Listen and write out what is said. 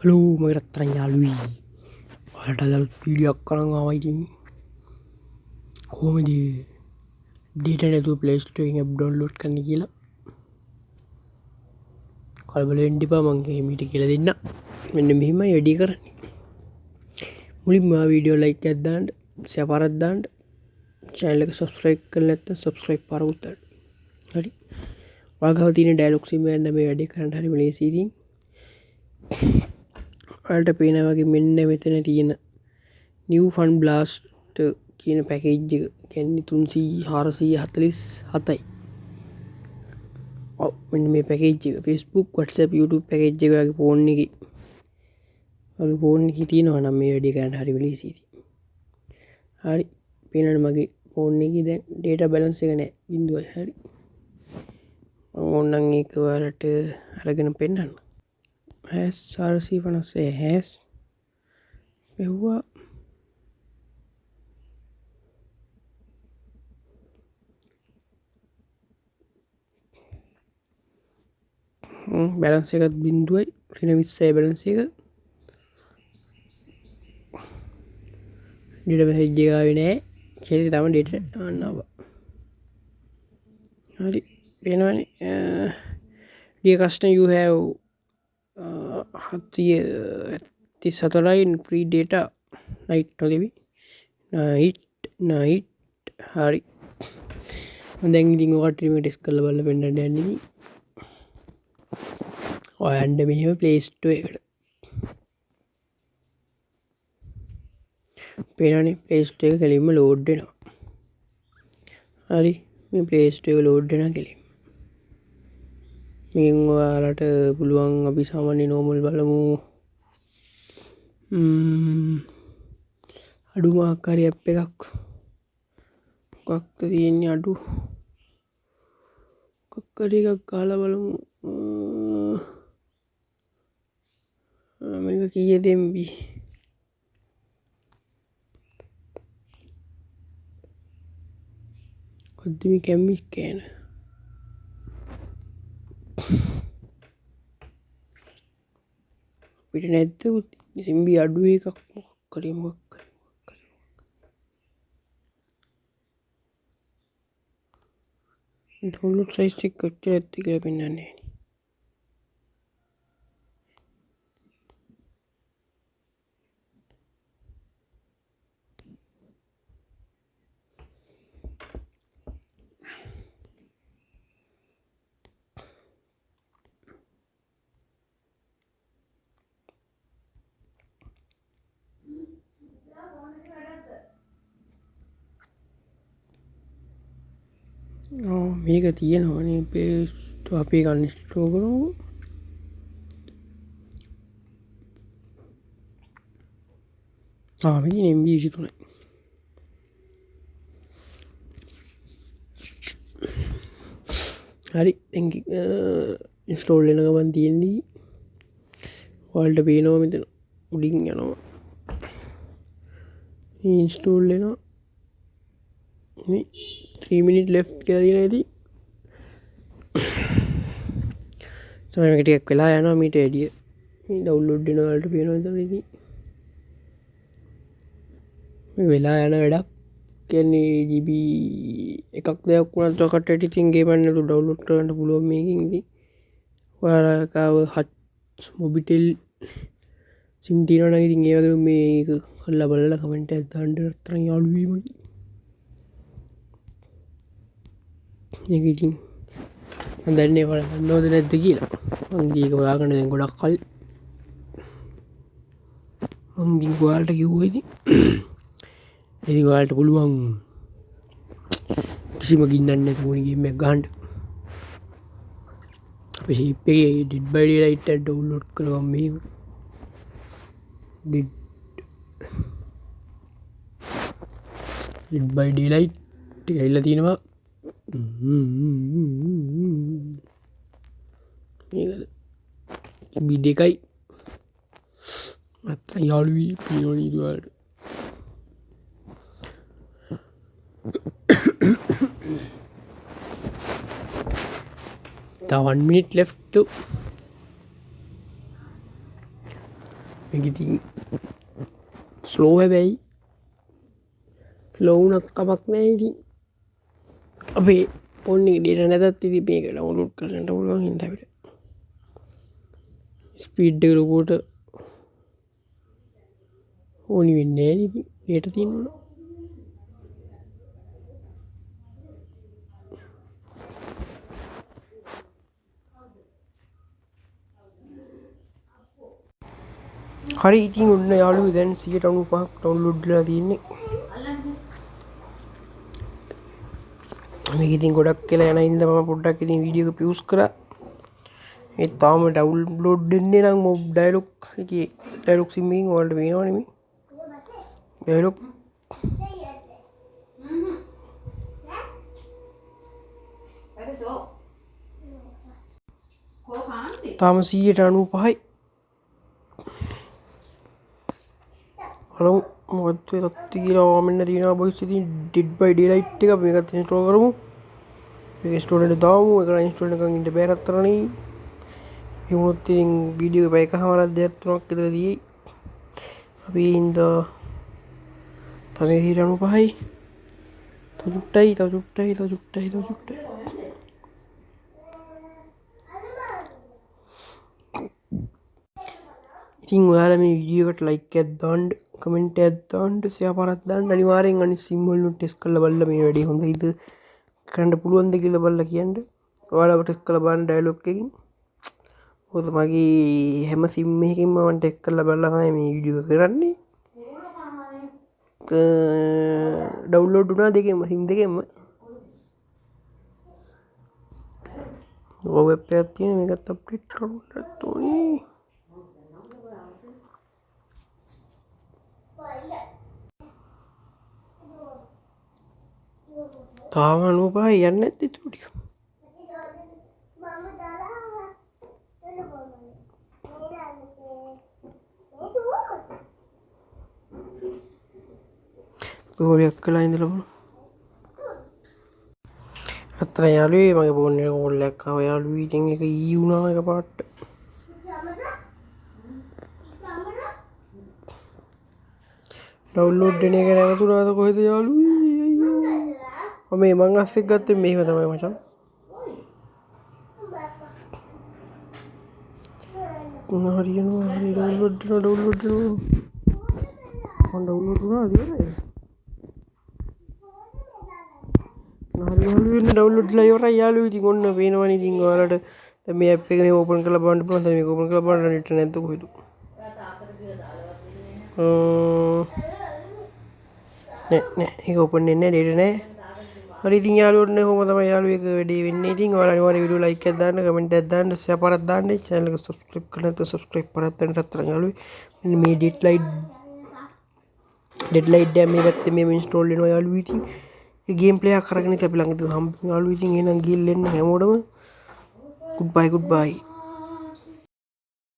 Hello මගේ රත්තරන් යාළුවී ඔයාලට අද අලුත් වීඩියෝවක් කරන් ආවා ඉතින් කොහොමද data නැතුව Play Store එකෙන් app download කරන්න කියලා කලබල වෙන්න එපා මම මේට කියලා දෙන්න මෙන්න මෙහිමයි වැඩි කරන්නේ මුලින්ම ආ වීඩියෝ like එකක් දාන්න share පාරක් දාන්න channel එක subscribe කරලා නැත්නම් subscribe පාරකුත් දාන්න හරි ඔයාගාව තියෙන dialog sim එක නම් මේ වැඩේ කරන්න හරිම ලේසි ඉතින් ඔයාලට පේනවා වගේ මෙන්න මෙතන තියෙන new fun blast කියන පැකේජ් එක කියන්නේ 447යි. ඔව් මෙන්න මේ පැකේජ් එක Facebook WhatsApp YouTube පැකේජ් එක වගේ ෆෝන් එකේ වගේ ෆෝන් එකේ තියෙනවා නම් මේ වැඩේ කරන්න හරි ලේසියි. හරි පේනවනේ මගේ ෆෝන් එකේ දැන් data balance එක නැහැ 0යි හරි. මම ඕනනම් ඒක ඔයාලට අරගෙන පෙන්නන්න. has RC50 has එව්වා බැලන්ස් එකත් 0යි ඍණ 20යි බැලන්ස් එක ඩේටා මෙසේජ් එක ආවේ නැහැ කියලා තමයි ඩේටා ආවා හරි වෙනවනේ dear customer you have 734 free data night නොදෙවි night හරි දැන් ඉතින් ඔකට මේ ටෙස්ට් කරලා බලලා පෙන්නන්න යන්නේ ඔයන්ට මෙහෙම Play Store එකට පේනවනේ Play Store එක කෙලින්ම load වෙනවා හරි මේ Play Store එක load වෙනවා කෙලින්ම මේකෙන් ඔයාලට පුළුවන් අපි සාමාන්‍ය normal බලමු අඩුම ආකාරي app එකක් මොකක්ද තියෙන්නේ අඩු කොක්කරි එකක් ගහලා බලමු මේක කීයද MB කොද්ද මේ කැම්මි කෑන අපිට නැද්ද MB අඩු එකක් මොකක් කරේ download size එක කොච්චර ඇද්ද කියලා පෙන්නන්නේ නැහැ මේක තියෙනවනේ අපි අන්ස්ටෝල් කරමු මේ MB 23යි හරි ඉන්ස්ටෝල් වෙන ගමන් තියෙන්නේ ඔයාලට පේනවා මෙතන උඩින් යනවා ඉන්ස්ටෝල් වෙනවා මේ 3 minutes left කියලා දින ඇති තමයි මේක ටිකක් වෙලා යනවා මීට වැඩිය මේ ඩවුන්ලෝඩ් වෙන වලට පේනවා එතන ඉතින් මේ වෙලා යන වැඩක් කියන්නේ GB එකක් දෙකක් වුණත් ඔකට ඉතින් ගේම් එකක් නේද ඩවුන්ලෝඩ් කරන්න පුළුවන් මේකෙන් ඉතින් ඔයාලකව මොබිටෙල් සිම් තියෙනවා නම් ඉතින් ඒ වගේ මේක කරලා බලලා කමෙන්ට් එකක් දාන්න තරම් යාළුවෝ මගේ මේක ඉතින් මම දන්නේ ඔයාලා දන්නවද නැද්ද කියලා මම ගියක හොයාගන්න දැන් ගොඩක් කල් මම ගිහින් ඔයාලට කිව්වා ඉතින් ඔයාලට පුළුවන් කිසිම ගින්නක් නැතුව ගේම් එකක් ගහන්න අපි ෂීප් එකේ Dead by Daylight එක ඩවුන්ලෝඩ් කරගමු මේක Dead by Daylight එක ඇවිල්ලා තියෙනවා මේකද B2යි අත්‍ර යාළුවී පිනෝනී දුවලට the 1 minute left to මේක ඉතින් ස්ලෝ හැබැයි ස්ලෝ වුණත් කමක් නැහැ ඉතින් අපේ ෆෝන් එකේ data නැතත් ඉතින් මේක download කරගන්න පුළුවන් හින්දා අපිට ස්පීඩ් එක ලොකුවට ඕනි වෙන්නේ නැහැ ඉතින් data තියෙනවා හරි ඉතින් ඔන්න යාළුවෝ දැන් 195ක් ඩවුන්ලෝඩ් වෙලා තියෙන්නේ මේක ඉතින් ගොඩක් කියලා යන ඉඳ මම පොඩ්ඩක් ඉතින් වීඩියෝ එක පියුස් කරා ඒ තාම ඩවුන්ලෝඩ් වෙන්නේ නම් මොබ් ඩයලොග් එකේ ඩයලොග් සිම් එකකින් ඔයාලට පේනවනේ මේ ඩයලොග් තාම 195යි හලෝ මොකද වෙලත් කියලා මෙන්න තියෙනවා බොයිස් ඉතින් Dead by Daylight එක අපි මේකත් ඉන්ස්ටෝල් කරමු මේක ඉන්ස්ටෝල් එකේ දාමු ඒක ඉන්ස්ටෝල් එකකින් ඉන්න බෑ රත්තරනේ ඒවත් ඉතින් වීඩියෝ එක එකමාරක් දෙයක් තුනක් විතර දියි අපි ඉඳ තමයි 95යි තව චුට්ටයි ඉතින් ඔයාලා මේ වීඩියෝ එකට ලයික් එකක් දාන්න කමෙන්ට් එකක් දාන්න ෂෙයා පාරක් දාන්න අනිවාර්යෙන් අනිත් සිම් වලින් ටෙස්ට් කරලා බලලා මේ වැඩේ හොඳයිද කරන්න පුළුවන්ද කියලා බලලා කියන්න ඔයාලා ටෙස්ට් කරලා බලන්න ඩයලොග් එකකින් මොකද මගේ හැම සිම් එකකින්ම මම ටෙස්ට් කරලා බලලා තමයි මේ වීඩියෝ එක කරන්නේ ඩවුන්ලෝඩ් වුණා දෙකෙන්ම සිම් දෙකෙන්ම වෙබ් එකක් තියෙන මේකත් අප්ඩේට් කරන්නත් ඕනේ තාම 95 යන්නේ නැද්ද ඊට ටික ගෝලියක් කළා ඉඳලා බලමු අතන යාළුවේ මගේ ෆෝන් එක කෝල් එකක් ආවා යාළුවෝ ඉතින් ඒක ඊ වුණා එක පාට ඩවුන්ලෝඩ් වෙන එක නැවතුණාද කොහෙද යාළුවෝ මම අස්සෙක් ගත්තේ මෙහෙම තමයි මචං හරියනවා හරි ඩවුන්ලෝඩ් වුණාද ඉවරයි හරි යාළුවෝ ඩවුන්ලෝඩ් ලා ඉවරයි යාළුවෝ ඉතින් ඔන්න පේනවනේ ඉතින් ඔයාලට දැන් මේ ඇප් එක මේ ඕපන් කරලා බලන්න පුළුවන් දැන් මේක ඕපන් කරලා බලන්න නෙට් නැද්ද කොහෙද නෑ ඒක ඕපන් වෙන්නේ නැහැ නෙට් නැහැ හරි ඉතින් යාළුවෝ ඔන්න කොහොම තමයි යාළුවෝ එක වැඩේ වෙන්නේ ඉතින් ඔයාලා අනිවාර්යෙන් වීඩියෝ ලයික් එකක් දාන්න කමෙන්ට් එකක් දාන්න ෂෙයා පාරක් දාන්න channel එක subscribe කරන්න නැත්නම් subscribe කරත් වෙන රත්තරන් යාළුවෝ මෙන්න මේ deadlight දැන් මේ පැත්තේ මේ install වෙනවා යාළුවෝ ඉතින් ඒ ගේම් ප්ලේ එකක් අරගෙන ඉතින් අපි ළඟදී හම්බ යාළුවෝ ඉතින් එහෙනම් ගිහින් එන්න හැමෝටම goodbye